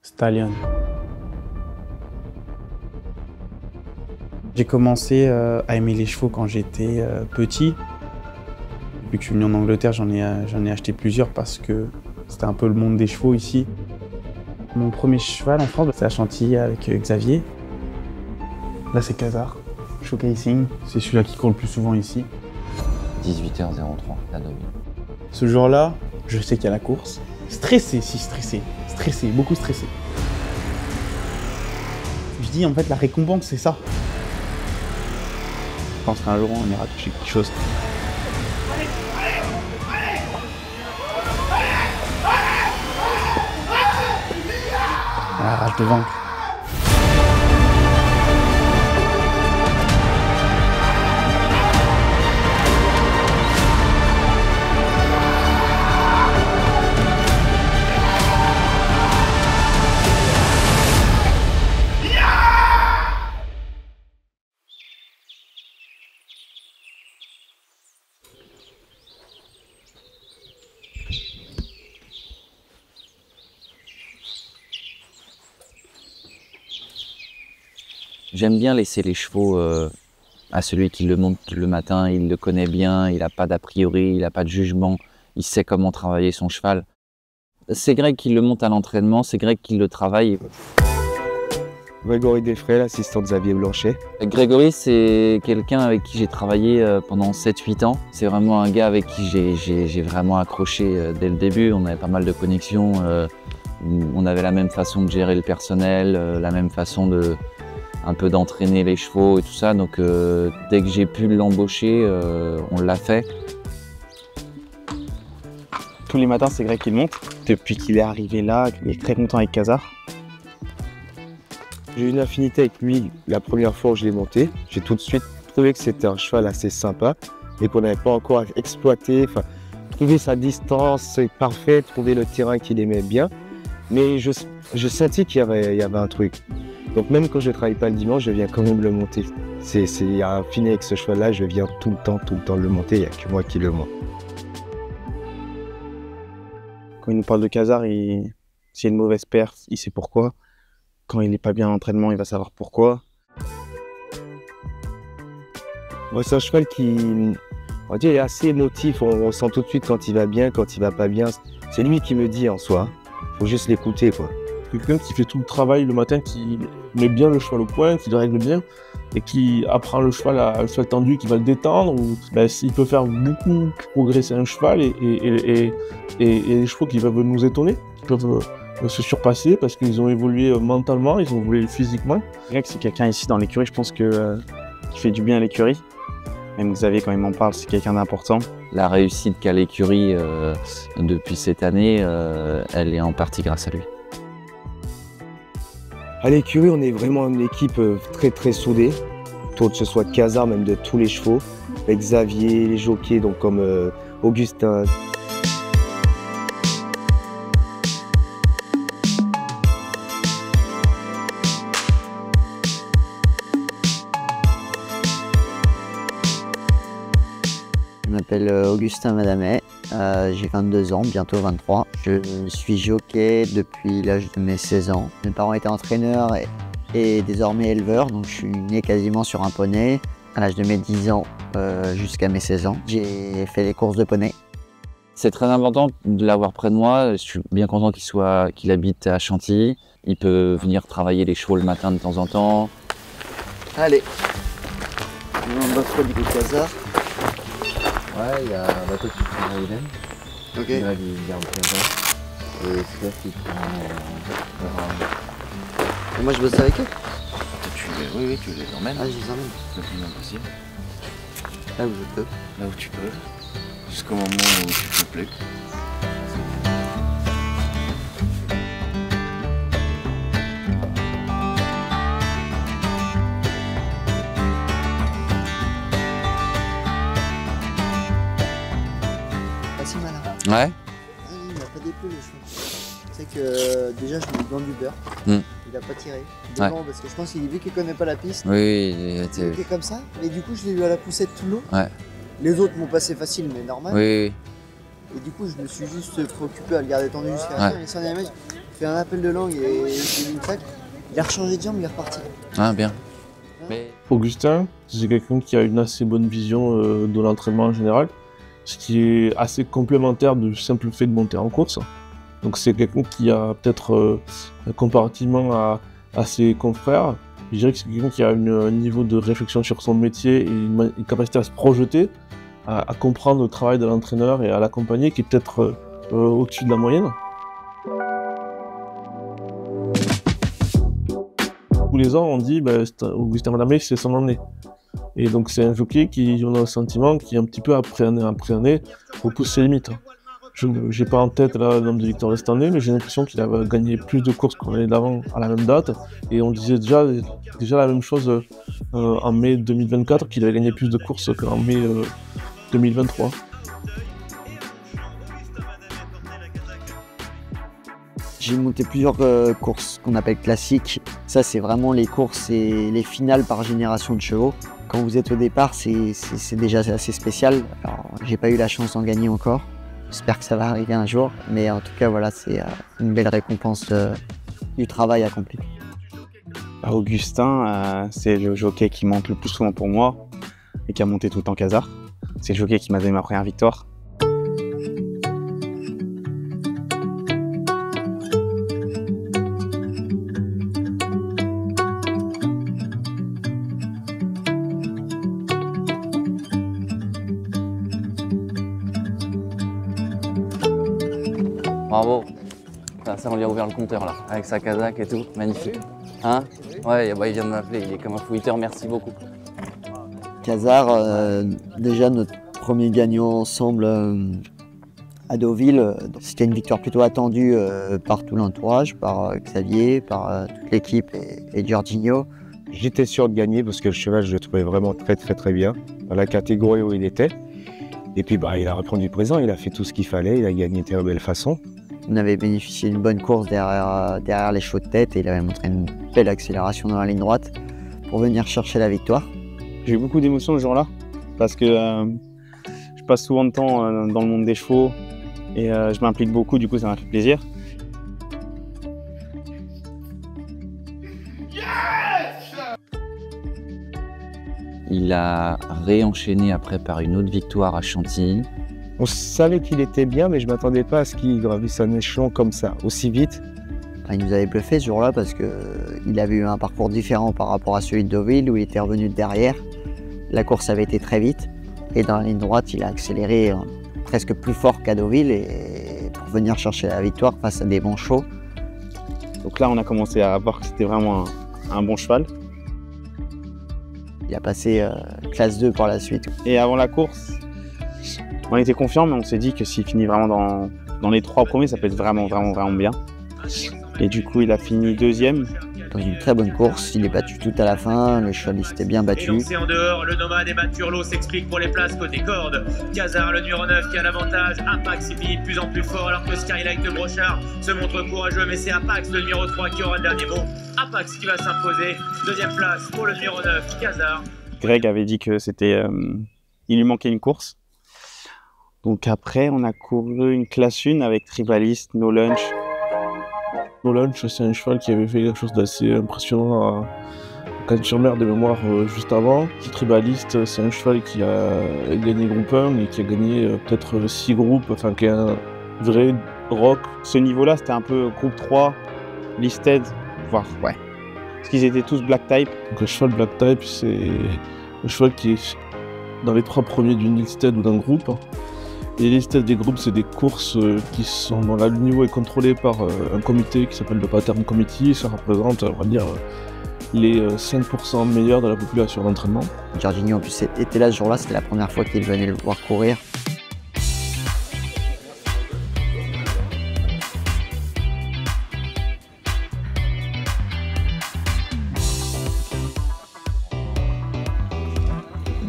Stallion. J'ai commencé à aimer les chevaux quand j'étais petit. Depuis que je suis venu en Angleterre, j'en ai acheté plusieurs parce que c'était un peu le monde des chevaux ici. Mon premier cheval en France, c'est à Chantilly avec Xavier. Là, c'est Khazar, Showcasing. C'est celui-là qui court le plus souvent ici. 18h03, la nuit. Ce jour-là, je sais qu'il y a la course. Stressé, stressé, beaucoup stressé. Je dis en fait la récompense c'est ça. Je pense qu'un jour on ira toucher quelque chose. La rage de vaincre. J'aime bien laisser les chevaux à celui qui le monte le matin, il le connaît bien, il n'a pas d'a priori, il n'a pas de jugement, il sait comment travailler son cheval. C'est Greg qui le monte à l'entraînement, c'est Greg qui le travaille. Grégory Desfrais, l'assistant de Xavier Blanchet. Grégory, c'est quelqu'un avec qui j'ai travaillé pendant 7-8 ans. C'est vraiment un gars avec qui j'ai vraiment accroché dès le début. On avait pas mal de connexions, on avait la même façon de gérer le personnel, la même façon un peu d'entraîner les chevaux et tout ça. Donc dès que j'ai pu l'embaucher, on l'a fait. Tous les matins, c'est Greg qui le monte. Depuis qu'il est arrivé là, il est très content avec Khazar. J'ai eu une affinité avec lui la première fois où je l'ai monté. J'ai tout de suite trouvé que c'était un cheval assez sympa et qu'on n'avait pas encore exploité. Enfin, trouver sa distance, c'est parfait, trouver le terrain qu'il aimait bien. Mais je sentis qu'il y avait un truc. Donc même quand je ne travaille pas le dimanche, je viens quand même le monter. Il y a un filet avec ce cheval-là, je viens tout le temps le monter, il n'y a que moi qui le monte. Quand il nous parle de Khazar, s'il y a une mauvaise perte, il sait pourquoi. Quand il n'est pas bien en entraînement, il va savoir pourquoi. Moi, c'est un cheval qui, on va dire, est assez émotif. On sent tout de suite quand il va bien, quand il va pas bien. C'est lui qui me dit en soi. Faut juste l'écouter, quoi. Quelqu'un qui fait tout le travail le matin, qui met bien le cheval au point, qui le règle bien, et qui apprend le cheval tendu, qui va le détendre. Il peut faire beaucoup progresser un cheval et les chevaux qui peuvent nous étonner, qui peuvent se surpasser parce qu'ils ont évolué mentalement, ils ont évolué physiquement. Greg, c'est quelqu'un ici dans l'écurie, je pense qui fait du bien à l'écurie. Même Xavier, quand il m'en parle, c'est quelqu'un d'important. La réussite qu'a l'écurie depuis cette année, elle est en partie grâce à lui. À l'écurie, on est vraiment une équipe très soudée, autour de ce soit de Khazar, même de tous les chevaux, avec Xavier, les jockeys, donc comme Augustin. Je m'appelle Augustin Madamet, j'ai 22 ans, bientôt 23. Je suis jockey depuis l'âge de mes 16 ans. Mes parents étaient entraîneurs et désormais éleveurs, donc je suis né quasiment sur un poney. À l'âge de mes 10 ans jusqu'à mes 16 ans, j'ai fait les courses de poney. C'est très important de l'avoir près de moi. Je suis bien content qu'il habite à Chantilly. Il peut venir travailler les chevaux le matin de temps en temps. Allez, on va faire du Khazar. Ouais, il y a un bateau qui prend Aiden. Ok. Là, il garde Khazar. Et c'est là qui prend. Et moi je bosse avec eux. Oui, tu les emmènes. Ah, je les emmène. Le plus loin possible. Là où je peux. Là où tu peux. Jusqu'au moment où tu peux plus. Pas si malin. Ouais. Ah oui, il n'a pas déplu le cheval. C'est que déjà je mets dans du beurre. Il n'a pas tiré. Devant, parce que je pense qu'il vu qu'il connaît pas la piste. Oui, il était comme ça. Mais du coup je l'ai eu à la poussette tout le long. Ouais. Les autres m'ont passé facile mais normal. Oui. Et du coup je me suis juste préoccupé à le garder tendu jusqu'à la fin. Et ça, fait un appel de langue et une claque. Il a rechangé de jambe, il est reparti. Ah, bien. Mais... Augustin, c'est quelqu'un qui a une assez bonne vision de l'entraînement en général, ce qui est assez complémentaire du simple fait de monter en course. Donc c'est quelqu'un qui a peut-être, comparativement à ses confrères, je dirais que c'est quelqu'un qui a un niveau de réflexion sur son métier et une capacité à se projeter, à comprendre le travail de l'entraîneur et à l'accompagner, qui est peut-être au-dessus de la moyenne. Tous les ans, on dit Augustin Madamé, c'est son année. Et donc c'est un jockey qui, on a le sentiment, qui un petit peu après année, repousse ses limites. Je n'ai pas en tête là, le nombre de victoires de cette année, mais j'ai l'impression qu'il a gagné plus de courses qu'en l'année d'avant à la même date. Et on disait déjà la même chose en mai 2024, qu'il avait gagné plus de courses qu'en mai 2023. J'ai monté plusieurs courses qu'on appelle classiques. Ça, c'est vraiment les courses et les finales par génération de chevaux. Quand vous êtes au départ, c'est déjà assez spécial. Alors, j'ai pas eu la chance d'en gagner encore. J'espère que ça va arriver un jour. Mais en tout cas, voilà, c'est une belle récompense du travail accompli. Augustin, c'est le jockey qui monte le plus souvent pour moi et qui a monté tout le temps Casar. C'est le jockey qui m'a donné ma première victoire. Bravo. Ça, on lui a ouvert le compteur là, avec sa casaque et tout. Magnifique. Hein? Ouais, il vient de m'appeler, il est comme un fou. Il te remercie beaucoup. Casar, déjà notre premier gagnant ensemble à Deauville, c'était une victoire plutôt attendue par tout l'entourage, par Xavier, par toute l'équipe et Jorginho. J'étais sûr de gagner parce que le cheval, je le trouvais vraiment très bien dans la catégorie où il était. Et puis il a repris du présent, il a fait tout ce qu'il fallait, il a gagné de très belle façon. On avait bénéficié d'une bonne course derrière les chevaux de tête et il avait montré une belle accélération dans la ligne droite pour venir chercher la victoire. J'ai eu beaucoup d'émotions ce jour-là parce que je passe souvent de temps dans le monde des chevaux et je m'implique beaucoup, du coup ça m'a fait plaisir. Il a réenchaîné après par une autre victoire à Chantilly. On savait qu'il était bien, mais je ne m'attendais pas à ce qu'il gravisse un échelon comme ça, aussi vite. Il nous avait bluffé ce jour-là parce qu'il avait eu un parcours différent par rapport à celui de Deauville où il était revenu de derrière. La course avait été très vite et dans la ligne droite, il a accéléré presque plus fort qu'à Deauville et pour venir chercher la victoire face à des bons chevaux. Donc là, on a commencé à voir que c'était vraiment un bon cheval. Il a passé classe 2 par la suite. Et avant la course, on était confiants, mais on s'est dit que s'il finit vraiment dans les 3 premiers, ça peut être vraiment bien. Et du coup, il a fini 2e. Dans une très bonne course, il est battu tout à la fin, le cheval s'était bien battu. C'est en dehors, le nomade et Maturlo s'explique pour les places côté corde. Casar, le numéro 9 qui a l'avantage. Apax, il finit de plus en plus fort alors que Skylight de Brochard se montre courageux, mais c'est Apax, le numéro 3, qui aura le dernier mot. Apax qui va s'imposer. 2e place pour le numéro 9, Casar. Greg avait dit que c'était, il lui manquait une course. Donc après, on a couru une classe 1 avec Tribaliste, No Lunch. No Lunch, c'est un cheval qui avait fait quelque chose d'assez impressionnant à Cannes-sur-Mer de mémoire juste avant. Tribaliste, c'est un cheval qui a gagné groupe 1 et qui a gagné peut-être 6 groupes, enfin qui est un vrai rock. Ce niveau-là, c'était un peu groupe 3, listed, voire ouais. Parce qu'ils étaient tous black type. Donc le cheval black type, c'est un cheval qui est dans les 3 premiers d'une listed ou d'un groupe. Et les listed des groupes, c'est des courses qui sont dont le niveau est contrôlé par un comité qui s'appelle le Pattern Committee. Ça représente, on va dire, les 5% meilleurs de la population d'entraînement. Jorginho en plus était là ce jour-là, c'était la première fois qu'il venait le voir courir.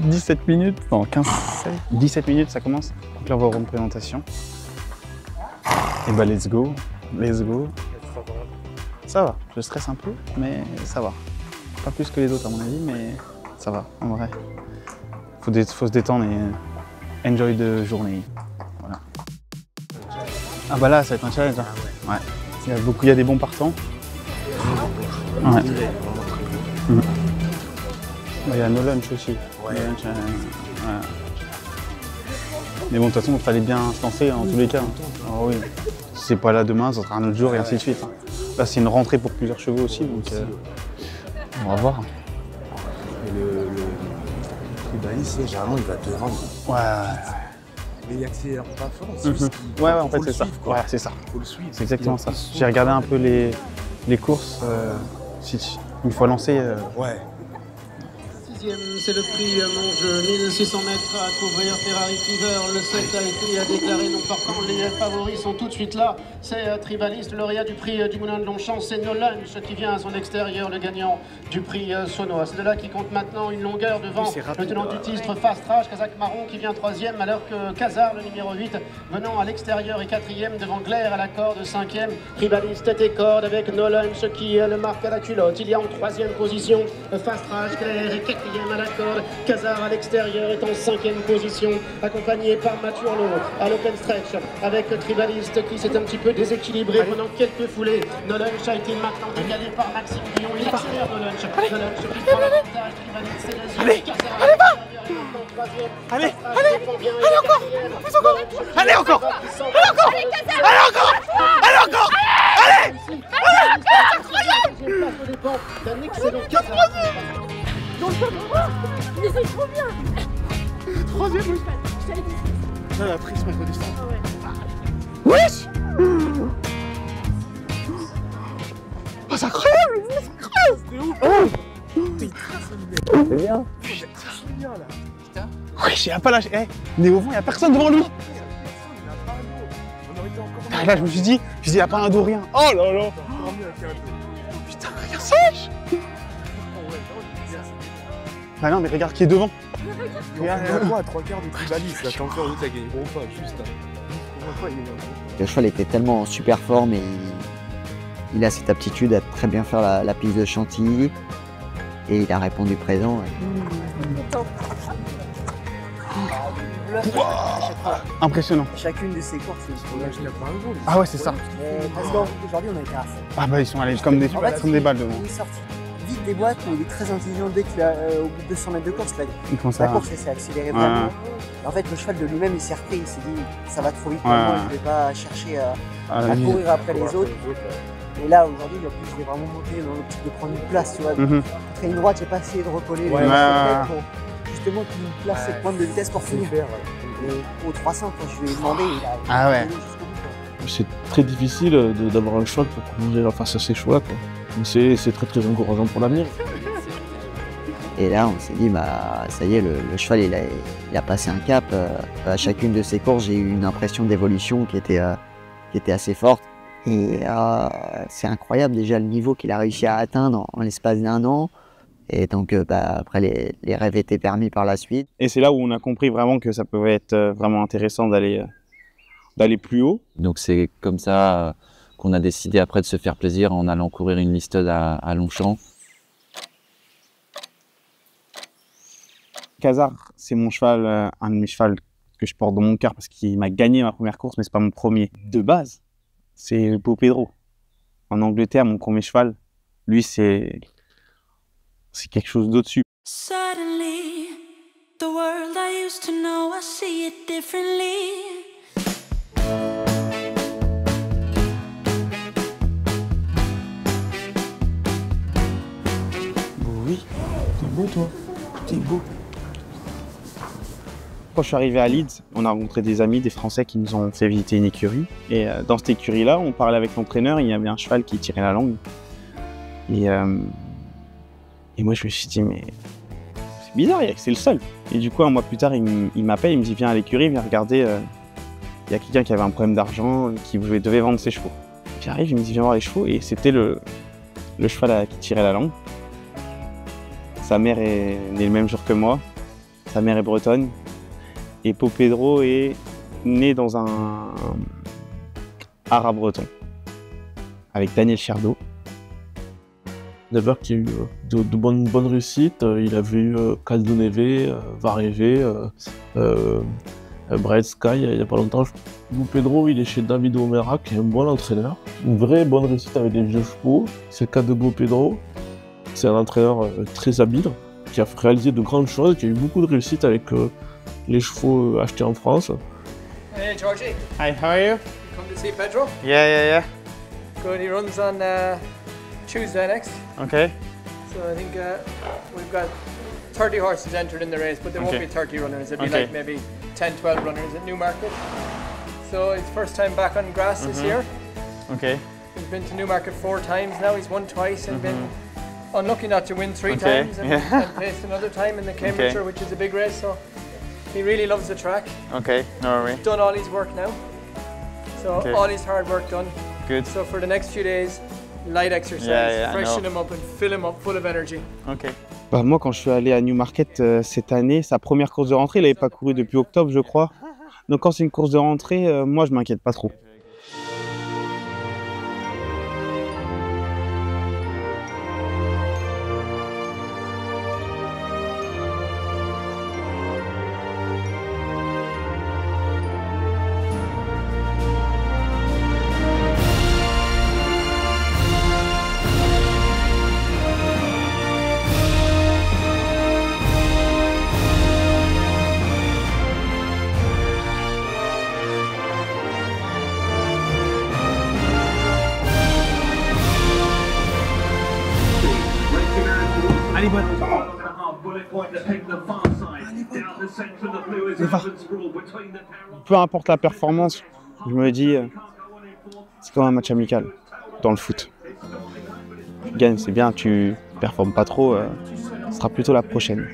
« 17 minutes, non 15, 17 minutes ça commence. Donc là on va avoir une présentation. Et bah let's go. Ça va, je stresse un peu, mais ça va. Pas plus que les autres à mon avis, mais ça va en vrai. Faut se détendre et enjoy the journée. Voilà. Ah bah là ça va être un challenge. Hein. Ouais. Il y a des bons partants. Ouais. Il y a No Lunch aussi. Ouais. No Lunch, ouais. Mais bon, de toute façon, il fallait bien se lancer en tous les cas. Ah oui. Si c'est pas là demain, ça sera un autre jour et ainsi de suite. Là, c'est une rentrée pour plusieurs chevaux aussi, donc on va voir. Et le tribaliste, généralement, il va te rendre. Ouais. Mais il accélère pas fort. Ouais, en fait, c'est ça. Ouais, c'est ça. Faut le suivre. C'est exactement ça. J'ai regardé un peu les courses. Une fois lancé. Ouais. C'est le prix Monge, 1600 mètres à couvrir, Ferrari Fever, le 7 a été déclaré non partant, les favoris sont tout de suite là, c'est Tribaliste, lauréat du prix du Moulin de Longchamp, c'est No Lunch qui vient à son extérieur, le gagnant du prix Saunois. C'est de là qui compte maintenant une longueur devant le tenant du titre Fast Trash, Kazakh Marron qui vient 3e, alors que Kazar, le numéro 8, venant à l'extérieur est 4e, devant Glaire à la corde 5e, Tribaliste tête et corde avec No Lunch qui le marque à la culotte. Il y a en 3e position Fast Trash, Glaire est 4e à la corde, Kazar à l'extérieur est en 5e position, accompagné par Maturlo à l'open stretch, avec Tribaliste qui s'est un petit peu déséquilibré pendant quelques foulées. No Lunch a été maintenant décalé par Maxime Guillon, il accélère No Lunch. No Lunch qui prend l'avantage, Tribaliste c'est deuxième, Kazar à l'extérieur est maintenant 3e. Allez encore, plus encore, allez encore, allez encore, allez encore, allez, d'un excellent Kazar. Mais c'est trop bien! Troisième, oui. Je t'avais dit. Là, la prise, ma connaissance. Ouais. Wesh! Oh, c'est incroyable! C'est incroyable! C'est ouf! C'est bien. Oui, il a pas lâché. Il est au vent, il n'y a personne devant lui. Ah, là, je me suis dit, il n'y a pas un dos, rien. Oh là là! Putain, regarde ça! Bah non, mais regarde qui est devant. Regarde à 3 quarts de Tribaliste, là, t'as encore l'autre, il gagné pas, juste. Le cheval était tellement en super forme et il a cette aptitude à très bien faire la piste de Chantilly. Et il a répondu présent. Impressionnant. Chacune de ces courses, Ah ouais, c'est ça. parce qu'aujourd'hui, on a été à fond. Ah bah ils sont allés comme des balles devant. Il est sorti vite des boîtes, mais il est très intelligent dès qu'il a au bout de 200 mètres de course. Là, Ils font la ça. course, elle s'est accélérée vraiment. Et en fait, le cheval de lui-même, il s'est repris, il s'est dit ça va trop vite pour moi, je ne vais pas chercher à courir après les autres. Et là, aujourd'hui, je vais vraiment monter dans l'optique de prendre une place, tu vois. Après une droite, j'ai pas essayé de recoller pour justement qu'il me place cette pointe de vitesse pour finir. Et au 300, quand je lui ai demandé, il a Ah ouais. allé jusqu'au bout. C'est très difficile d'avoir un cheval pour courir face à ces chevaux-là. C'est très très encourageant pour l'avenir. Et là, on s'est dit, bah, ça y est, le cheval, il a passé un cap. À chacune de ses courses, j'ai eu une impression d'évolution qui était assez forte. Et c'est incroyable déjà le niveau qu'il a réussi à atteindre en l'espace d'1 an. Et donc, après, les rêves étaient permis par la suite. Et c'est là où on a compris vraiment que ça pouvait être vraiment intéressant d'aller plus haut. Donc c'est comme ça qu'on a décidé après de se faire plaisir en allant courir une listade à Longchamp. Kazar, c'est mon cheval, un de mes chevals que je porte dans mon cœur parce qu'il m'a gagné ma première course, mais c'est pas mon premier. De base, c'est Beau Pedro. En Angleterre, mon premier cheval, lui, c'est quelque chose d'au-dessus. Suddenly, the world I used to know, I see it differently. Oui, t'es beau toi, t'es beau. Quand je suis arrivé à Leeds, on a rencontré des amis, des Français qui nous ont fait visiter une écurie. Et dans cette écurie-là, on parlait avec l'entraîneur, il y avait un cheval qui tirait la langue. Et moi je me suis dit, mais c'est bizarre, c'est le seul. Et du coup, un mois plus tard, il m'appelle, il me dit, viens à l'écurie, viens regarder. Il y a quelqu'un qui avait un problème d'argent, qui devait vendre ses chevaux. J'arrive, il me dit, viens voir les chevaux. Et c'était le cheval qui tirait la langue. Sa mère est née le même jour que moi. Sa mère est bretonne. Et Beau Pedro est né dans un haras breton. Avec Daniel Cherdo. D'abord qu'il y a eu de bonnes réussites. Il avait eu Caldoneve, Vareve, Bright Sky il n'y a pas longtemps. Beau Pedro, il est chez David O'Meara, qui est un bon entraîneur. Une vraie bonne réussite avec les vieux chevaux. C'est le cas de Beau Pedro. C'est un entraîneur très habile, qui a réalisé de grandes choses, qui a eu beaucoup de réussite avec les chevaux achetés en France. Hey Georgie. Hi, how are you? You come to see Pedro? Yeah. Good, he runs on Tuesday next. Okay. So I think we've got 30 horses entered in the race, but there won't be 30 runners. It'll be like maybe 10, 12 runners at Newmarket. So it's first time back on grass this year. Okay. He's been to Newmarket 4 times now. He's won twice and been unlucky not to win 3 times and placed another time in the Cambridgeshire, which is a big race. So he really loves the track. Okay, no worry. He's done all his work now. So all his hard work done. Good. So for the next few days, light exercise, freshen him up and fill him up full of energy. Okay. Bah, moi, quand je suis allé à Newmarket cette année, sa première course de rentrée, il n'avait pas couru depuis octobre, je crois. Donc quand c'est une course de rentrée, moi, je m'inquiète pas trop. Peu importe la performance, je me dis, c'est comme un match amical dans le foot. Tu gagnes, c'est bien, tu performes pas trop, ce sera plutôt la prochaine.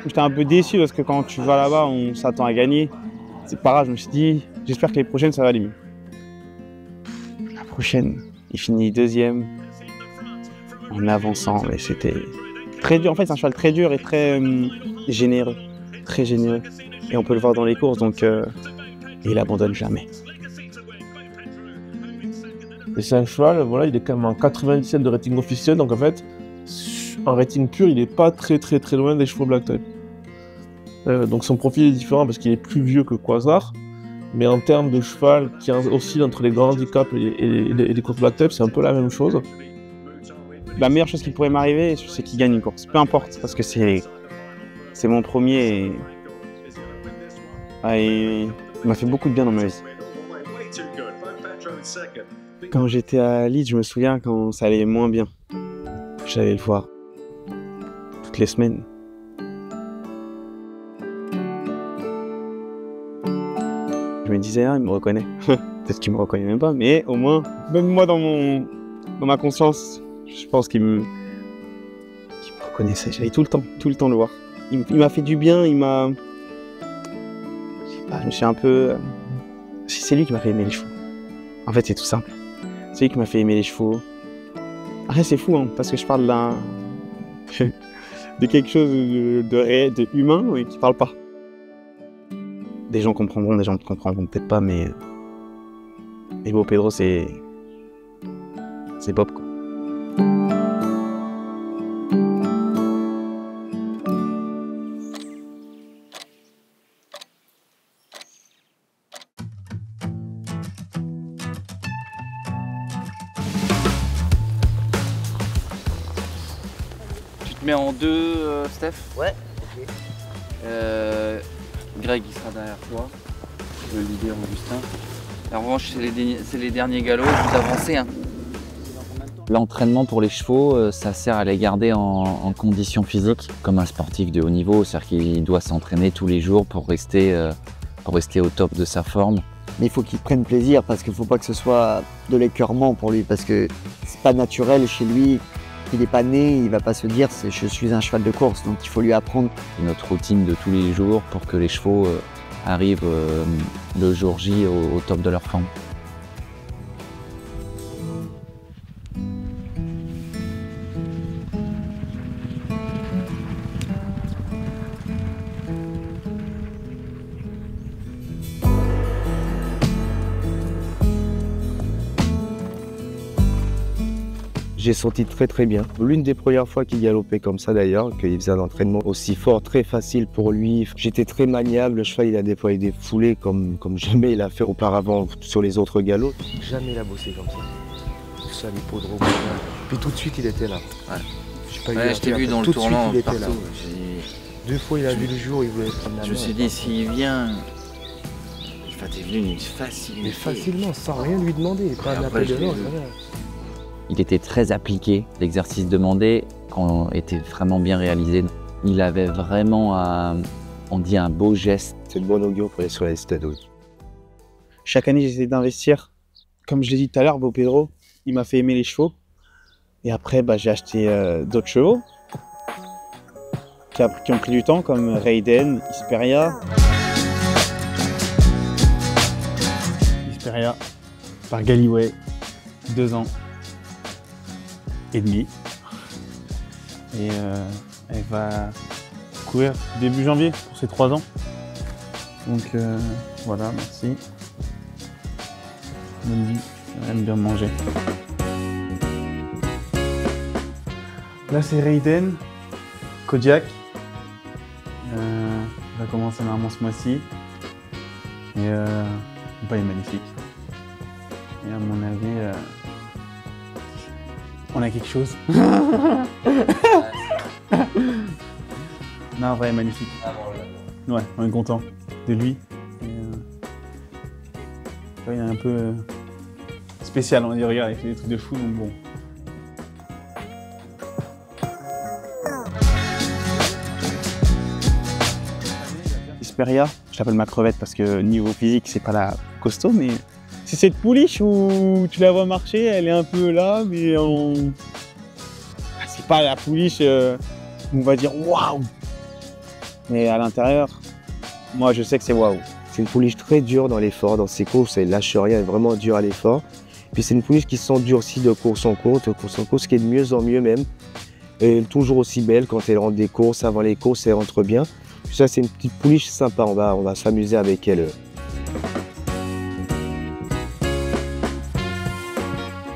J'étais un peu déçu parce que quand tu vas là-bas, on s'attend à gagner. C'est pas grave, je me suis dit, j'espère que les prochaines, ça va aller mieux. La prochaine, il finit deuxième en avançant, mais c'était très dur. En fait, c'est un cheval très dur et très généreux, très généreux. Et on peut le voir dans les courses, donc il abandonne jamais. Et c'est un cheval, voilà, il est quand même en 97 de rating officiel, donc en fait, en rating pur, il n'est pas très loin des chevaux Black Type. Donc son profil est différent parce qu'il est plus vieux que Quasar, mais en termes de cheval qui oscille entre les grands handicaps et les courses Black Type, c'est un peu la même chose. La meilleure chose qui pourrait m'arriver, c'est qu'il gagne une course, peu importe, parce que c'est mon premier et il m'a fait beaucoup de bien dans ma vie. Quand j'étais à Leeds, je me souviens quand ça allait moins bien, j'allais le voir toutes les semaines. Je me disais, il me reconnaît. Peut-être qu'il me reconnaît même pas, mais au moins, même moi dans ma conscience, je pense qu'il me reconnaissait. J'allais tout le temps le voir. Il m'a fait du bien, je sais pas, je me suis un peu... C'est lui qui m'a fait aimer les chevaux. En fait, c'est tout simple. C'est lui qui m'a fait aimer les chevaux. Après, c'est fou, hein, parce que je parle de quelque chose de réel, de humain, mais qui parle pas. Des gens comprendront, des gens ne comprendront peut-être pas, mais Beau Pedro, c'est Bob, quoi. Tu te mets en deux, Steph? Ouais. Greg il sera derrière toi, le leader Augustin. En revanche, c'est les derniers galops, vous avancez. Hein. L'entraînement pour les chevaux, ça sert à les garder en condition physique, comme un sportif de haut niveau, c'est-à-dire qu'il doit s'entraîner tous les jours pour rester au top de sa forme. Mais il faut qu'il prenne plaisir parce qu'il ne faut pas que ce soit de l'écœurement pour lui, parce que c'est pas naturel chez lui. Il n'est pas né, il ne va pas se dire je suis un cheval de course, donc il faut lui apprendre. C'est notre routine de tous les jours pour que les chevaux arrivent le jour J au top de leur forme. J'ai senti très bien. L'une des premières fois qu'il galopait comme ça d'ailleurs, qu'il faisait un entraînement aussi fort, très facile pour lui. J'étais très maniable, le cheval il a déployé des foulées comme jamais il a fait auparavant sur les autres galops. Jamais il a bossé comme ça. Ça, l'hippodrome. Puis tout de suite il était là. Ouais, je t'ai vu dans le tournant partout. 2 fois il a vu le jour, il voulait prendre la main. Je me suis dit, s'il vient... Enfin, t'es venu d'une facilité. Mais facilement, sans rien lui demander, pas un appel de l'ordre. Il était très appliqué. L'exercice demandé était vraiment bien réalisé. Il avait vraiment, on dit, un beau geste. C'est le bon augure pour aller sur la stade. Chaque année, j'essaie d'investir. Comme je l'ai dit tout à l'heure, Beau Pedro, il m'a fait aimer les chevaux. Et après, j'ai acheté d'autres chevaux qui ont pris du temps, comme Raiden, Hesperia. Hesperia par Galloway, 2 ans et demi. Et elle va courir début janvier pour ses 3 ans. Donc voilà, merci. Elle aime bien manger. Là c'est Raiden, Kodiak. Va commencer normalement ce mois-ci. Et il est magnifique. Et à mon avis, on a quelque chose. Non, vrai, magnifique. Ouais, on est content de lui. Et, il est un peu spécial, on va dire, regarde, il fait des trucs de fou, donc bon. Hesperia, je l'appelle ma crevette parce que niveau physique, c'est pas la costaud, mais c'est cette pouliche où tu la vois marcher, elle est un peu là, mais c'est pas la pouliche où on va dire waouh. Mais à l'intérieur, moi je sais que c'est waouh. C'est une pouliche très dure dans l'effort, dans ses courses, elle lâche rien, elle est vraiment dure à l'effort. Puis c'est une pouliche qui s'endurcit de course en course, ce qui est de mieux en mieux même. Et elle est toujours aussi belle quand elle rentre des courses, avant les courses, elle rentre bien. Puis ça c'est une petite pouliche sympa, on va s'amuser avec elle.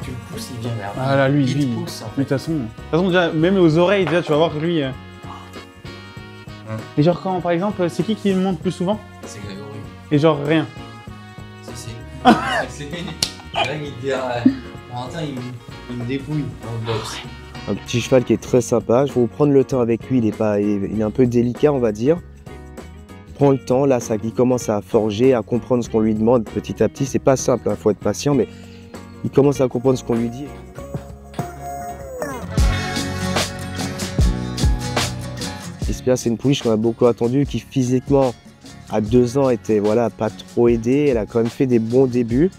Tu le pousses, il vient vers lui. Ah là, lui, de toute façon, déjà, même aux oreilles, déjà, tu vas voir que lui... Et genre quand, par exemple, c'est qui le monte plus souvent? C'est Grégory. Et genre rien. C'est... Là, il dit, Valentin, il me dépouille dans le box. Un petit cheval qui est très sympa. Je vais vous prendre le temps avec lui, il est un peu délicat, on va dire. Prends le temps, là, il commence à forger, à comprendre ce qu'on lui demande petit à petit. C'est pas simple, il faut être patient, mais il commence à comprendre ce qu'on lui dit. Hesperia, c'est une pouliche qu'on a beaucoup attendue, qui physiquement, à 2 ans, était pas trop aidée. Elle a quand même fait des bons débuts.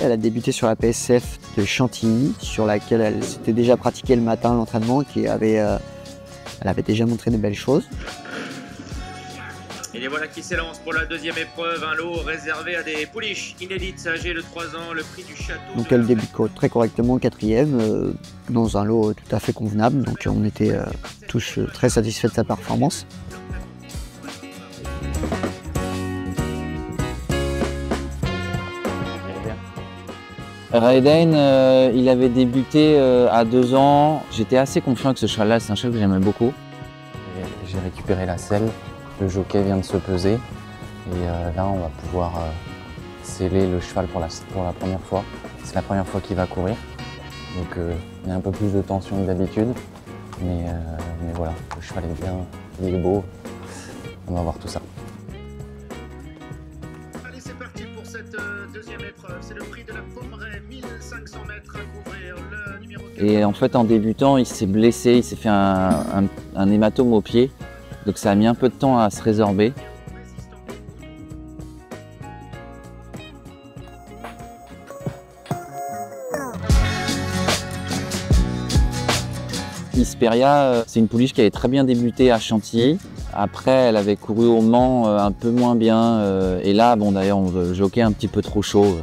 Elle a débuté sur la PSF de Chantilly, sur laquelle elle s'était déjà pratiquée le matin l'entraînement, elle avait déjà montré de belles choses. Et les voilà qui s'élancent pour la deuxième épreuve, un lot réservé à des pouliches inédites âgées de 3 ans, le prix du château. Donc elle débute très correctement 4e, dans un lot tout à fait convenable, donc on était tous très satisfaits de sa performance. Raiden, il avait débuté à 2 ans. J'étais assez confiant que ce cheval-là, c'est un cheval que j'aimais beaucoup. J'ai récupéré la selle, le jockey vient de se peser. Et là, on va pouvoir sceller le cheval pour la première fois. C'est la première fois qu'il va courir. Donc il y a un peu plus de tension que d'habitude. Mais voilà, le cheval est bien, il est beau. On va voir tout ça. Allez, c'est parti pour cette deuxième épreuve. C'est le prix de la Pommeraye, 1500 mètres à couvrir. Le numéro 4. Et en fait, en débutant, il s'est blessé, il s'est fait un hématome au pied. Donc ça a mis un peu de temps à se résorber. Hesperia, c'est une pouliche qui avait très bien débuté à Chantilly. Après, elle avait couru au Mans un peu moins bien. Et là, bon d'ailleurs, on jockey un petit peu trop chaud.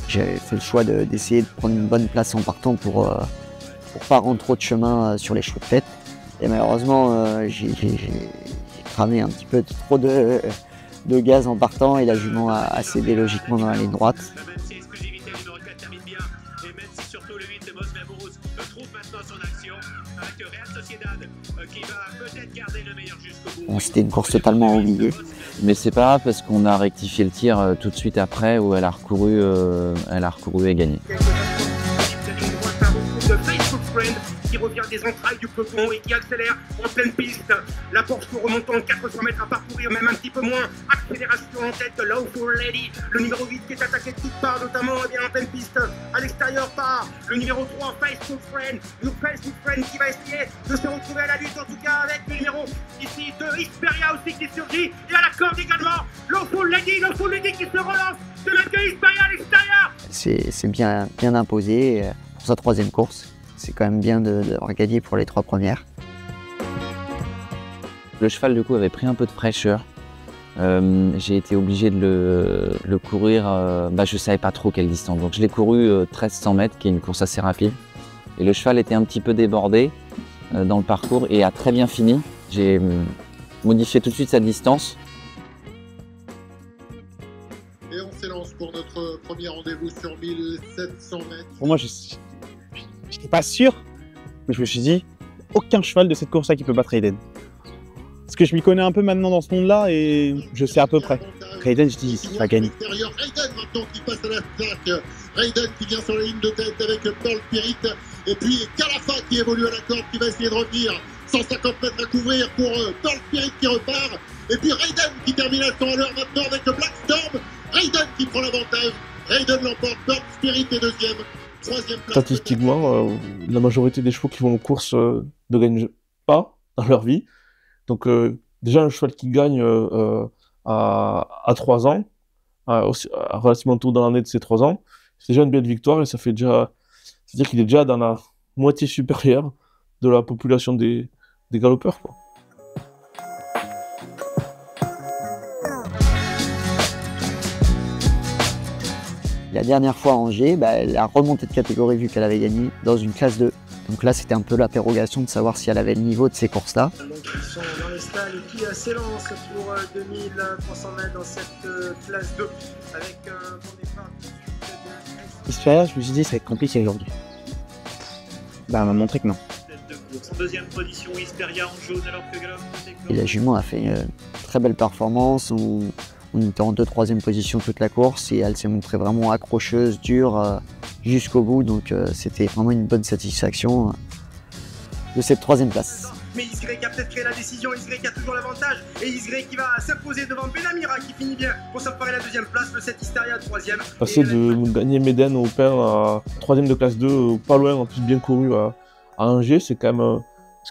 J'ai fait le choix d'essayer de prendre une bonne place en partant pour pas rendre trop de chemin sur les chevaux de tête. Et malheureusement, j'ai cramé un petit peu trop de gaz en partant et la jument a cédé logiquement dans la ligne droite. Même si exclusivité numéro 4 termine bien, et même si surtout le 8 de Mosme Amourouz le trouve maintenant. maintenant son action avec Real Sociedad qui va peut-être garder le meilleur jusqu'au bout. C'était une course totalement oubliée. Mais c'est pas grave parce qu'on a rectifié le tir tout de suite après où elle a recouru et gagné. Qui revient des entrailles du peloton et qui accélère en pleine piste. La Porsche remontant 400 mètres à parcourir, même un petit peu moins. Accélération en tête de Lawful Lady. Le numéro 8 qui est attaqué de toutes parts, notamment bien en pleine piste. À l'extérieur par le numéro 3, Faithful Friend. Le Faithful Friend qui va essayer de se retrouver à la lutte, en tout cas avec le numéro ici de Xperia aussi qui surgit. Et à la corde également, Lawful Lady qui se relance de la de Xperia à l'extérieur. C'est bien imposé pour sa troisième course. C'est quand même bien d'avoir gagné pour les 3 premières. Le cheval du coup avait pris un peu de fraîcheur. J'ai été obligé de le courir, je savais pas trop quelle distance. Donc je l'ai couru 1300 mètres, qui est une course assez rapide. Et le cheval était un petit peu débordé dans le parcours et a très bien fini. J'ai modifié tout de suite sa distance. Et on s'élance pour notre premier rendez-vous sur 1700 mètres. Pour moi, j'étais pas sûr, mais je me suis dit, aucun cheval de cette course-là qui peut battre Hayden. Parce que je m'y connais un peu maintenant dans ce monde-là et je sais à peu près. Hayden, je dis, il va gagner. Hayden maintenant qui passe à la plaque. Hayden qui vient sur la ligne de tête avec Pearl Spirit. Et puis Calafa qui évolue à la corde, qui va essayer de revenir. 150 mètres à couvrir pour Pearl Spirit qui repart. Et puis Hayden qui termine à 100 à l'heure maintenant avec Black Storm. Hayden qui prend l'avantage. Hayden l'emporte, Pearl Spirit est deuxième. Statistiquement, la majorité des chevaux qui vont aux courses ne gagnent pas dans leur vie. Donc déjà un cheval qui gagne à 3 ans, relativement tôt dans l'année de ses 3 ans, c'est déjà une belle victoire et ça fait déjà... C'est-à-dire qu'il est déjà dans la moitié supérieure de la population des galopeurs, quoi. La dernière fois à Angers, elle a remonté de catégorie vu qu'elle avait gagné dans une classe 2. Donc là, c'était un peu l'interrogation de savoir si elle avait le niveau de ces courses-là. Donc ils sont dans les stalles et qui s'élance pour 2300 mètres dans cette classe 2 avec bon départ de Xperia, je me suis dit, ça va être compliqué aujourd'hui. Elle m'a montré que non. En deuxième position, Xperia en jaune alors que Galop. Et la jument a fait une très belle performance. On était en 2-3e position toute la course et elle s'est montrée vraiment accrocheuse, dure jusqu'au bout. Donc c'était vraiment une bonne satisfaction de cette 3e place. Mais Isgrey qui a peut-être créé la décision, Isgrey qui a toujours l'avantage et Isgrey qui va s'imposer devant Benamira qui finit bien pour s'emparer la 2e place, le 7 Hysteria 3e. Passer de gagner Méden au Pin à 3e de classe 2, pas loin, en plus bien couru à Angers, c'est quand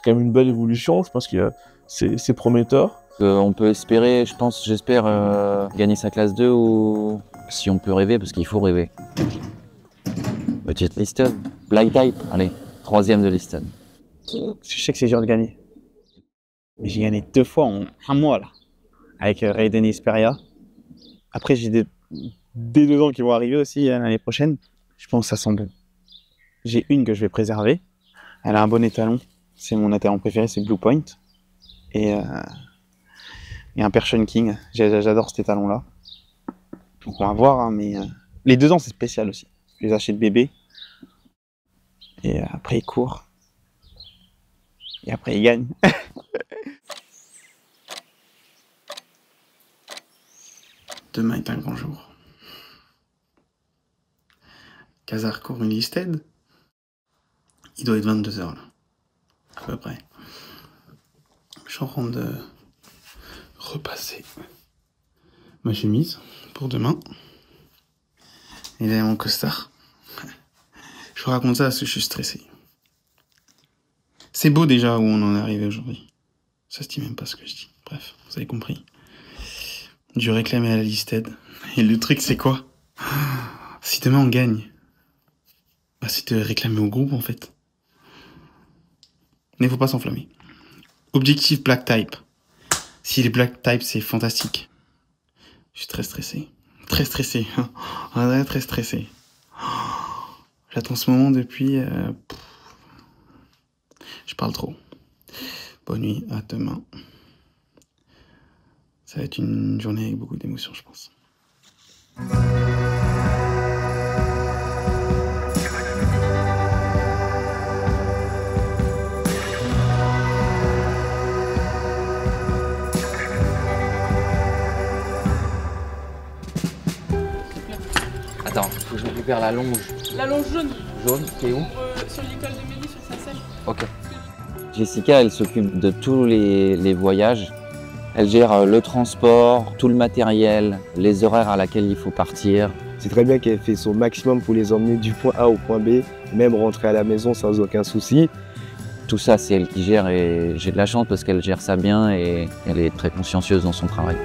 même une belle évolution. Je pense que c'est prometteur. On peut espérer, j'espère gagner sa classe 2 ou si on peut rêver, parce qu'il faut rêver. Petite Liston, Black Type, allez, 3e de Liston. Je sais que c'est dur de gagner. Mais j'ai gagné 2 fois en 1 mois là, avec Hayden et Xperia. Après j'ai des 2 ans qui vont arriver aussi l'année prochaine. Je pense que ça sent bon. J'ai une que je vais préserver. Elle a un bon étalon. C'est mon étalon préféré, c'est Blue Point. Et un Persian King. J'adore cet étalon-là. Donc on va voir, hein, mais les 2 ans c'est spécial aussi. Je les achète bébés. Et après ils courent. Et après ils gagnent. Demain est un grand jour. Casar court une listed. Il doit être 22h là. À peu près. Je suis en train de repasser ma chemise pour demain. Et là, mon costard. Je vous raconte ça parce que je suis stressé. C'est beau déjà où on en est arrivé aujourd'hui. Ça se dit même pas ce que je dis. Bref, vous avez compris. Du réclamer à la listed. Et le truc, c'est quoi? Si demain on gagne, c'est de réclamer au groupe en fait. Mais faut pas s'enflammer. Objectif Black Type. Si les Black Type, c'est fantastique. Je suis très stressé. Très stressé. Très stressé. J'attends ce moment depuis... Je parle trop. Bonne nuit, à demain. Ça va être une journée avec beaucoup d'émotions, je pense. Attends, faut que je récupère la longe. La longe jaune. Jaune, qui est où? Sur l'école de Mélie, sur sa selle. Ok. Jessica, elle s'occupe de tous les voyages. Elle gère le transport, tout le matériel, les horaires à laquelle il faut partir. C'est très bien qu'elle fait son maximum pour les emmener du point A au point B, même rentrer à la maison sans aucun souci. Tout ça, c'est elle qui gère et j'ai de la chance parce qu'elle gère ça bien et elle est très consciencieuse dans son travail.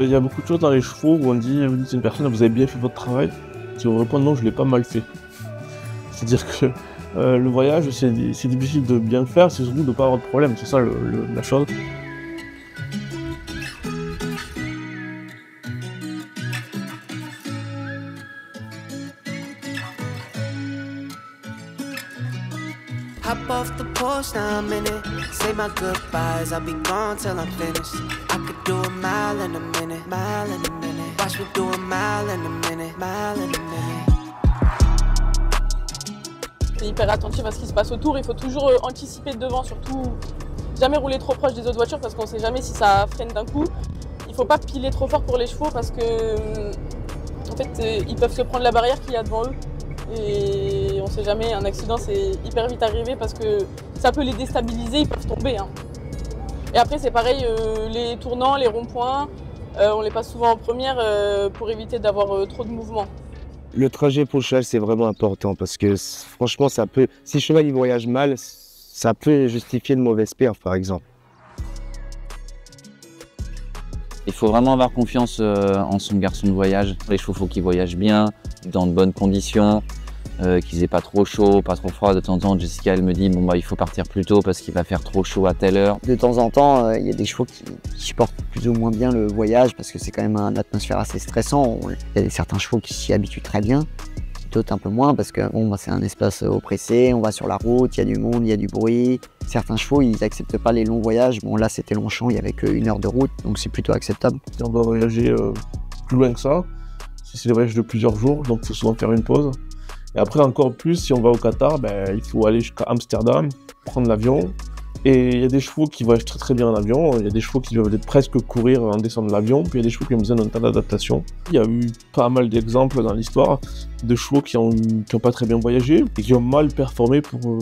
Il y a beaucoup de choses dans les chevaux où on dit à une personne, vous avez bien fait votre travail, qui va répondre non, je ne l'ai pas mal fait. C'est-à-dire que le voyage, c'est difficile de bien le faire, c'est surtout de ne pas avoir de problème, c'est ça la chose. Hop off the porch now I'm in it. Say my goodbyes, I'll be gone till I'm finished. I could do a mile in a minute, mile in a minute. Watch me do a mile in a minute, mile in a minute. C'est hyper attentif à ce qui se passe autour, il faut toujours anticiper devant, surtout jamais rouler trop proche des autres voitures parce qu'on sait jamais si ça freine d'un coup. Il faut pas piler trop fort pour les chevaux parce que en fait ils peuvent se prendre la barrière qu'il y a devant eux. Et on sait jamais, un accident c'est hyper vite arrivé parce que ça peut les déstabiliser, ils peuvent tomber. Hein. Et après c'est pareil, les tournants, les ronds-points, on les passe souvent en première pour éviter d'avoir trop de mouvements. Le trajet pour le cheval c'est vraiment important parce que franchement ça peut, si le cheval il voyage mal, ça peut justifier de mauvaises perfs par exemple. Il faut vraiment avoir confiance en son garçon de voyage. Les chevaux, faut qu'ils voyagent bien, dans de bonnes conditions, qu'ils aient pas trop chaud, pas trop froid. De temps en temps, Jessica, elle me dit bon bah il faut partir plus tôt parce qu'il va faire trop chaud à telle heure. De temps en temps, il y a des chevaux qui supportent plus ou moins bien le voyage parce que c'est quand même une atmosphère assez stressant. Il y a certains chevaux qui s'y habituent très bien, d'autres un peu moins parce que bon, c'est un espace oppressé, on va sur la route, il y a du monde, il y a du bruit. Certains chevaux, ils n'acceptent pas les longs voyages. Bon là, c'était Longchamp, il n'y avait qu'1 heure de route, donc c'est plutôt acceptable. Si on doit voyager plus loin que ça, si c'est des voyages de plusieurs jours, donc il faut souvent faire une pause. Et après encore plus, si on va au Qatar, il faut aller jusqu'à Amsterdam, prendre l'avion. Et il y a des chevaux qui voyagent très très bien en avion, il y a des chevaux qui doivent presque courir en descendant de l'avion, puis il y a des chevaux qui ont besoin d'un temps d'adaptation. Il y a eu pas mal d'exemples dans l'histoire de chevaux qui ont pas très bien voyagé et qui ont mal performé pour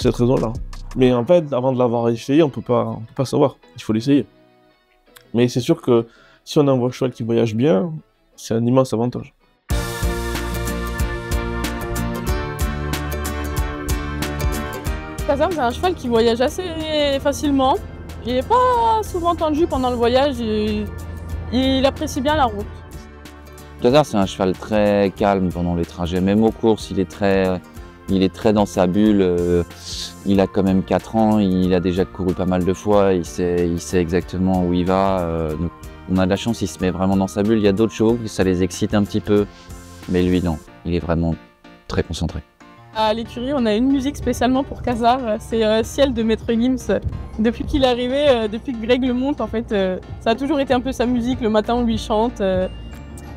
cette raison-là. Mais en fait, avant de l'avoir essayé, on peut pas savoir, il faut l'essayer. Mais c'est sûr que si on a un cheval qui voyage bien, c'est un immense avantage. Kazar, c'est un cheval qui voyage assez facilement. Il n'est pas souvent tendu pendant le voyage et il apprécie bien la route. Kazar, c'est un cheval très calme pendant les trajets. Même aux courses, il est très dans sa bulle. Il a quand même 4 ans, il a déjà couru pas mal de fois, il sait exactement où il va. Donc on a de la chance, il se met vraiment dans sa bulle. Il y a d'autres chevaux qui ça les excite un petit peu, mais lui non, il est vraiment très concentré. À l'écurie, on a une musique spécialement pour Kazar, c'est Ciel de Maître Gims. Depuis qu'il est arrivé, depuis que Greg le monte, en fait, ça a toujours été un peu sa musique. Le matin, on lui chante.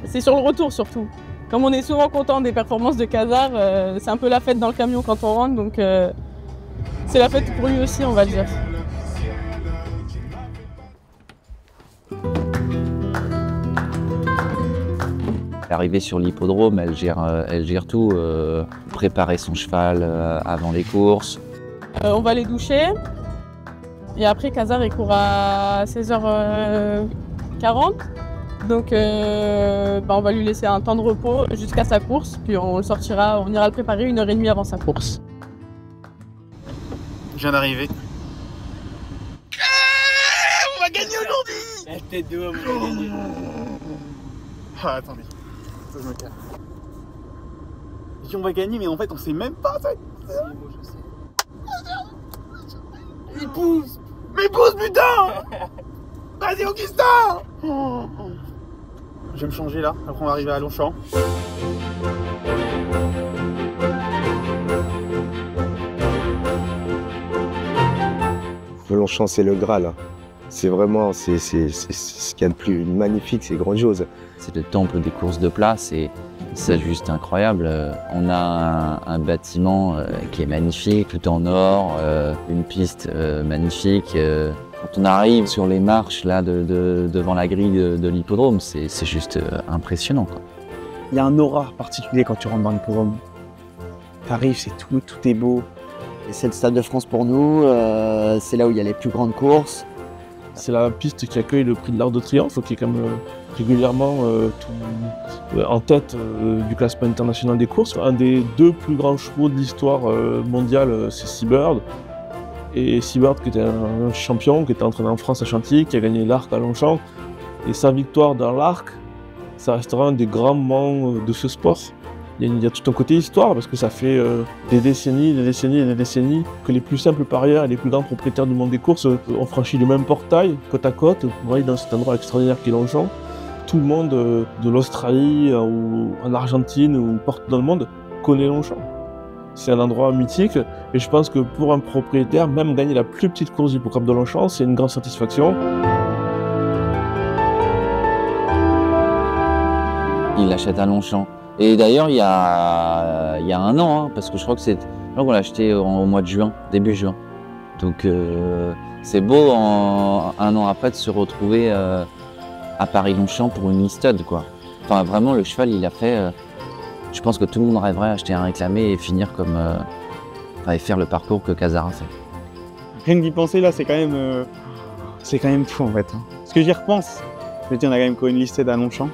C'est sur le retour surtout. Comme on est souvent content des performances de Kazar, c'est un peu la fête dans le camion quand on rentre, donc c'est la fête pour lui aussi, on va dire. Arrivée sur l'hippodrome, elle gère tout, préparer son cheval avant les courses. On va les doucher et après Kazar il court à 16h40. Donc on va lui laisser un temps de repos jusqu'à sa course, puis on ira le préparer 1h30 avant sa course. Je viens d'arriver. On va gagner aujourd'hui. La tête de homme, on va gagner. Ah, attendez. Faut que je me calme. On va gagner, mais en fait, on sait même pas ça. Je sais. Il pousse. Mais pousse, putain. Vas-y, Augustin. Je vais me changer là, après on va arriver à Longchamp. Le Longchamp, c'est le Graal. Hein. C'est vraiment ce qu'il y a de plus magnifique, c'est grandiose. C'est le temple des courses de place et c'est juste incroyable. On a un bâtiment qui est magnifique, tout en or, une piste magnifique. Quand on arrive sur les marches là, devant la grille de l'hippodrome, c'est juste impressionnant, quoi. Il y a un aura particulier quand tu rentres dans l'hippodrome. T'arrives, c'est tout est beau. Et c'est le Stade de France pour nous, c'est là où il y a les plus grandes courses. C'est la piste qui accueille le prix de l'Arc de Triomphe, qui est quand même régulièrement en tête du classement international des courses. Un des 2 plus grands chevaux de l'histoire mondiale, c'est Seabird. Et Seabird, qui était un champion, qui était entraîné en France à Chantilly, qui a gagné l'Arc à Longchamp. Et sa victoire dans l'Arc, ça restera un des grands moments de ce sport. Il y a tout un côté histoire, parce que ça fait des décennies que les plus simples parieurs et les plus grands propriétaires du monde des courses ont franchi le même portail, côte à côte, pour aller dans cet endroit extraordinaire qu'est Longchamp. Tout le monde de l'Australie ou en Argentine ou partout dans le monde connaît Longchamp. C'est un endroit mythique, et je pense que pour un propriétaire, même gagner la plus petite course d'hippocampe de Longchamp, c'est une grande satisfaction. Il l'achète à Longchamp. Et d'ailleurs, il y a 1 an, hein, parce que je crois qu'on l'a acheté au mois de juin, début juin. Donc c'est beau, 1 an après, de se retrouver à Paris-Longchamp pour une stud, quoi. Enfin, vraiment, le cheval, il a fait... je pense que tout le monde rêverait acheter un réclamé et finir comme... et faire le parcours que Casar a fait. Rien d'y penser, là, c'est quand même fou, en fait. Hein. Parce que j'y repense. Je me dis, on a quand même une listed à Longchamp.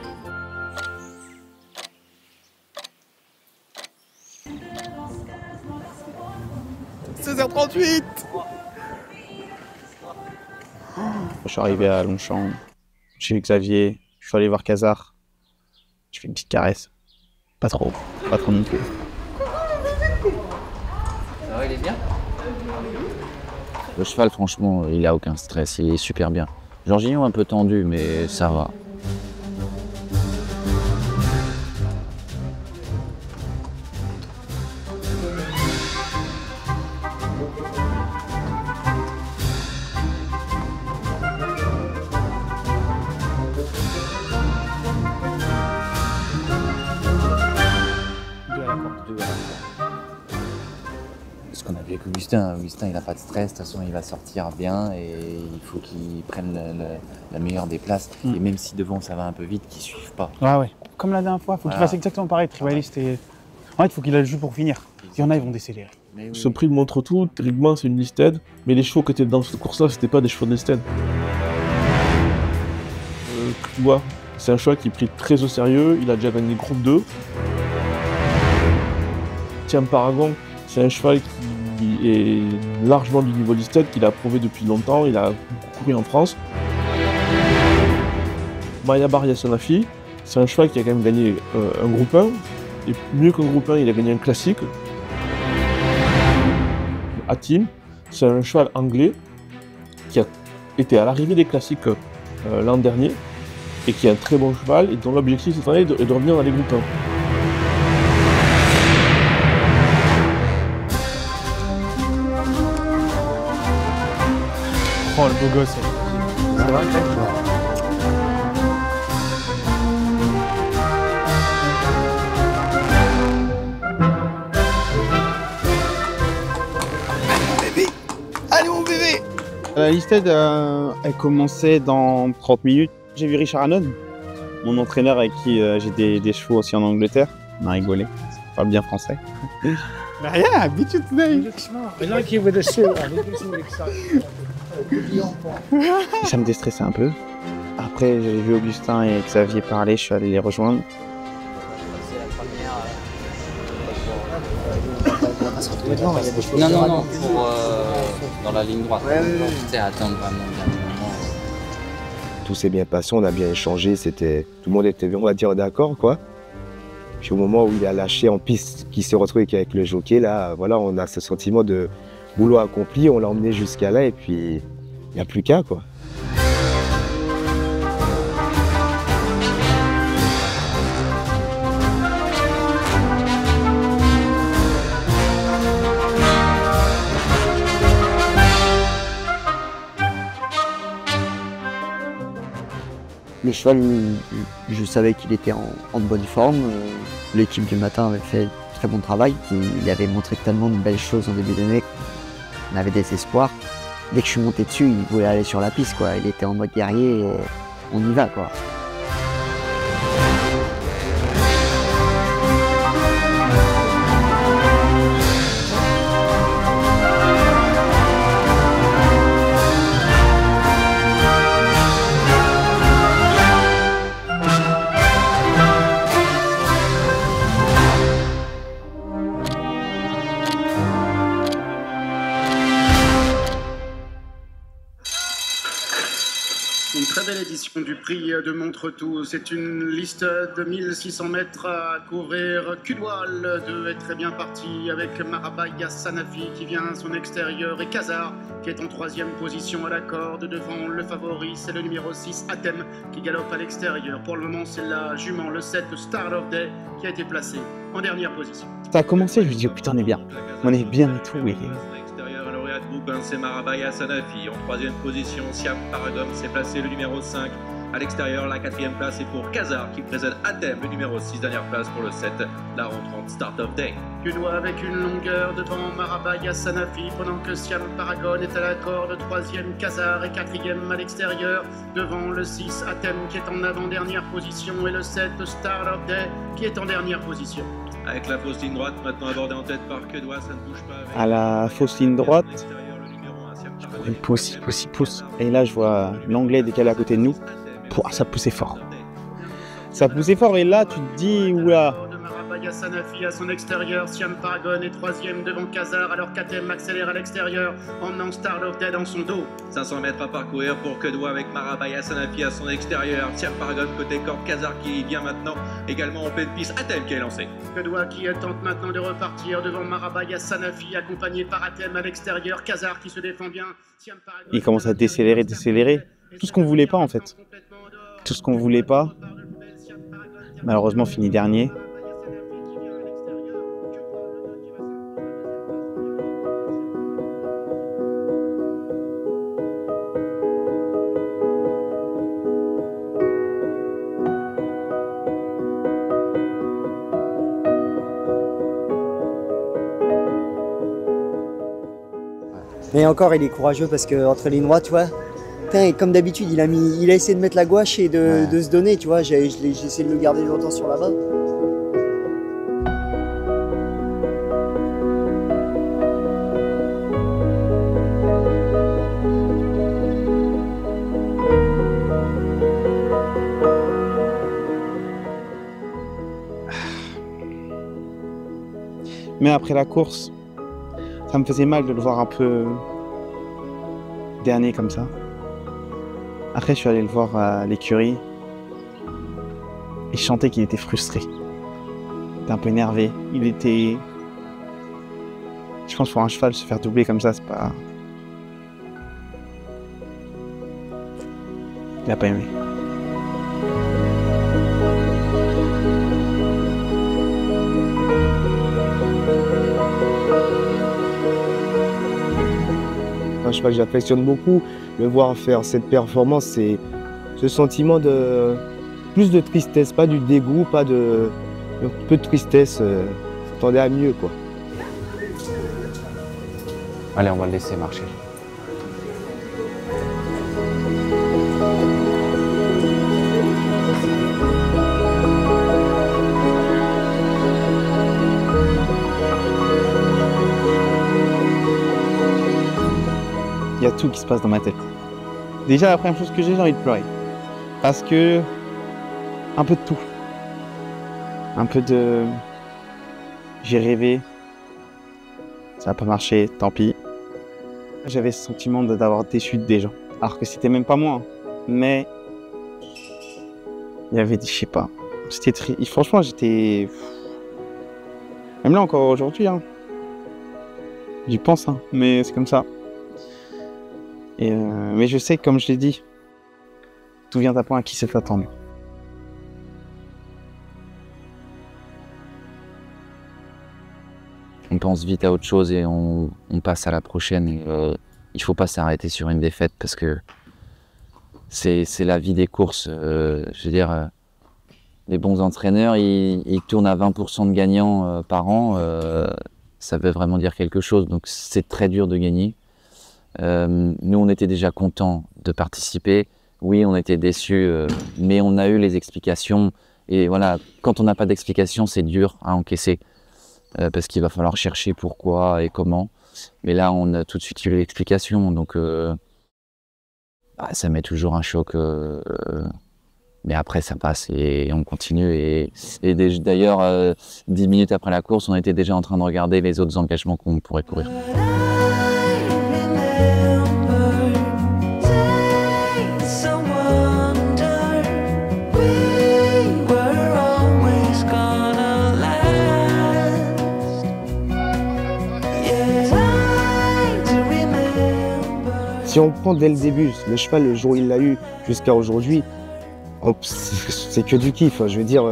Je suis arrivé à Longchamp, j'ai vu Xavier, je suis allé voir Casar, je fais une petite caresse. Pas trop non plus. Ça va, il est bien? Le cheval, franchement, il a aucun stress, il est super bien. Georgignon un peu tendu, mais ça va. Ce qu'on a vu avec Augustin, il n'a pas de stress, de toute façon il va sortir bien et il faut qu'il prenne la meilleure des places. Et même si devant ça va un peu vite, qu'il ne suive pas. Ouais. Comme la dernière fois, il faut qu'il fasse exactement pareil, Tribaliste. Et... En fait, il faut qu'il ait le jus pour finir. Il y en a, ils vont décélérer. Ce prix de Montre-tout, théoriquement, c'est une listed, mais les chevaux qui étaient dans cette course-là, c'était pas des chevaux de listed. Cloua, c'est un cheval qui est pris très au sérieux, il a déjà gagné groupe 2. Tiens Paragon, c'est un cheval qui est largement du niveau listed, qu'il a prouvé depuis longtemps, il a couru en France. Maya Baria Sonafi, c'est un cheval qui a quand même gagné un groupe 1, et mieux qu'un groupe 1, il a gagné un classique. Atim, c'est un cheval anglais qui a été à l'arrivée des classiques l'an dernier et qui est un très bon cheval et dont l'objectif cette année est de revenir dans les groupes 1. Oh le beau gosse. Ça va, La listed, elle commençait dans 30 minutes. J'ai vu Richard Hannon, mon entraîneur avec qui j'ai des chevaux aussi en Angleterre. On a rigolé, il parle bien français. Rien, beat you today. I like you with a suit. I think it's all exciting. Ça me déstressait un peu. Après, j'ai vu Augustin et Xavier parler, je suis allé les rejoindre. Non, pour dans la ligne droite. Tu sais, attendre vraiment bien le moment. Tout s'est bien passé, on a bien échangé, tout le monde était, on va dire, d'accord, quoi. Puis au moment où il a lâché en piste, qu'il s'est retrouvé avec le jockey, là, voilà, on a ce sentiment de boulot accompli, on l'a emmené jusqu'à là et puis il n'y a plus qu'à, quoi. Le cheval, je savais qu'il était en bonne forme. L'équipe du matin avait fait très bon travail. Il avait montré tellement de belles choses en début d'année qu'on avait des espoirs. Dès que je suis monté dessus, il voulait aller sur la piste, quoi. Il était en mode guerrier et on y va, quoi. Une très belle édition du prix de Montretout. C'est une liste de 1600 mètres à couvrir. Cudwal 2 est très bien parti avec Marabaya Sanafi qui vient à son extérieur et Kazar qui est en 3e position à la corde. Devant le favori, c'est le numéro 6 Atem qui galope à l'extérieur. Pour le moment, c'est la jument, le 7 Star of Day qui a été placé en dernière position. Ça a commencé, je me dis oh putain on est bien et tout. Et... c'est Marabaya Sanafi en 3e position. Siam Paragon s'est placé le numéro 5 à l'extérieur. La 4e place est pour Kazar qui précède Atem le numéro 6. Dernière place pour le 7, la rentrante Start of Day. Cudois avec une longueur devant Marabaya Sanafi pendant que Siam Paragon est à la corde. 3e Kazar et 4e à l'extérieur devant le 6 Atem qui est en avant-dernière position et le 7 Start of Day qui est en dernière position. Avec la fausse ligne droite maintenant abordée en tête par Cudois, ça ne bouge pas. À la fausse ligne droite, il pousse. Et là, je vois l'anglais décalé à côté de nous. Pouah, ça poussait fort. Et là, tu te dis, oula. Marabaya Sanafi à son extérieur. Siam Paragon est 3e devant Kazar alors qu'Atem accélère à l'extérieur, emmenant Star of Day dans son dos. 500 mètres à parcourir pour Cudois avec Marabaya Sanafi à son extérieur. Siam Paragon côté corde, Kazar qui vient maintenant également en pleine piste. Atem qui est lancé. Cudois qui tente maintenant de repartir devant Marabaya Sanafi accompagné par Atem à l'extérieur. Kazar qui se défend bien. Il commence à décélérer. Tout ce qu'on voulait pas en fait. Tout ce qu'on voulait pas. Malheureusement fini dernier. Mais encore, il est courageux parce que entre les droites, tu vois, putain, comme d'habitude, il a essayé de mettre la gouache et de se donner, tu vois. J'ai essayé de le garder longtemps sur la main. Mais après la course, ça me faisait mal de le voir un peu dernier comme ça. Après, je suis allé le voir à l'écurie et je sentais qu'il était frustré. Il était un peu énervé. Je pense pour un cheval, se faire doubler comme ça, c'est pas... Il a pas aimé. Un cheval que j'affectionne beaucoup, le voir faire cette performance, c'est ce sentiment de plus de tristesse, pas du dégoût, un peu de tristesse, s'attendait à mieux quoi. Allez, on va le laisser marcher. Il y a tout qui se passe dans ma tête. Déjà, la première chose que j'ai envie de pleurer. Parce que... un peu de tout. Un peu de... J'ai rêvé. Ça n'a pas marché, tant pis. J'avais ce sentiment d'avoir déçu des gens. Alors que c'était même pas moi. Mais... il y avait, je sais pas. C'était très... Franchement, j'étais... Même là, encore aujourd'hui, hein. J'y pense, hein. Mais c'est comme ça. Mais je sais, comme je l'ai dit, tout vient d'un point à qui sait attendre. On pense vite à autre chose et on passe à la prochaine. Et, il ne faut pas s'arrêter sur une défaite parce que c'est la vie des courses. Je veux dire, les bons entraîneurs, ils tournent à 20% de gagnants par an. Ça veut vraiment dire quelque chose. Donc c'est très dur de gagner. Nous, on était déjà contents de participer. Oui, on était déçus, mais on a eu les explications. Et voilà, quand on n'a pas d'explication, c'est dur à encaisser. Parce qu'il va falloir chercher pourquoi et comment. Mais là, on a tout de suite eu l'explication. Donc, ça met toujours un choc. Mais après, ça passe et on continue. Et d'ailleurs, 10 minutes après la course, on était déjà en train de regarder les autres engagements qu'on pourrait courir. Si on prend dès le début, le cheval, le jour où il l'a eu jusqu'à aujourd'hui, c'est que du kiff. Je veux dire,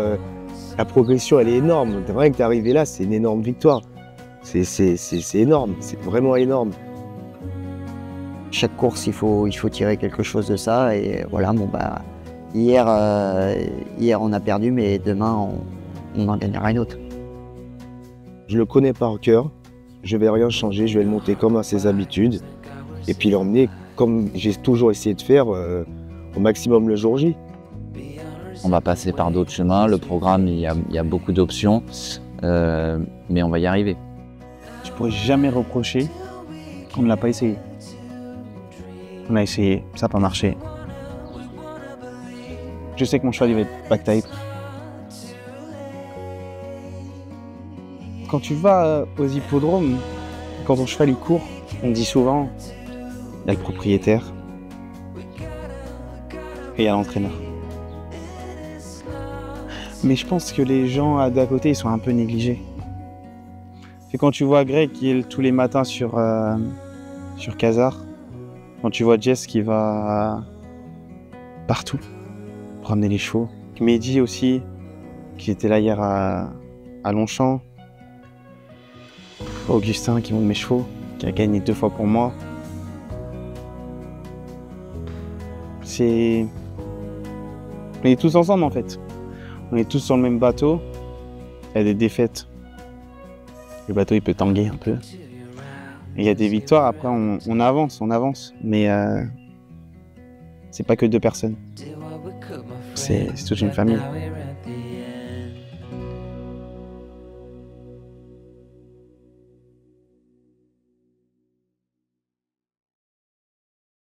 la progression, elle est énorme. Rien que d'arriver là, c'est une énorme victoire. C'est énorme, c'est vraiment énorme. Chaque course, il faut tirer quelque chose de ça. Et voilà, bon bah, hier on a perdu, mais demain, on en gagnera une autre. Je le connais par cœur. Je vais rien changer. Je vais le monter comme à ses habitudes. Et puis l'emmener, comme j'ai toujours essayé de faire, au maximum le jour J. On va passer par d'autres chemins. Le programme, il y a beaucoup d'options, mais on va y arriver. Je pourrais jamais reprocher qu'on ne l'a pas essayé. On a essayé, ça n'a pas marché. Je sais que mon cheval il va être back-type. Quand tu vas aux hippodromes, quand ton cheval il court, on dit souvent, il y a le propriétaire et il y a l'entraîneur. Mais je pense que les gens d'à côté ils sont un peu négligés. C'est quand tu vois Greg qui est tous les matins sur Casar, quand tu vois Jess qui va partout pour amener les chevaux. Mehdi aussi, qui était là hier à Longchamp. Augustin qui monte mes chevaux, qui a gagné 2 fois pour moi. On est tous ensemble en fait. On est tous sur le même bateau. Il y a des défaites. Le bateau il peut tanguer un peu. Et il y a des victoires, après on avance. Mais c'est pas que 2 personnes. C'est toute une famille.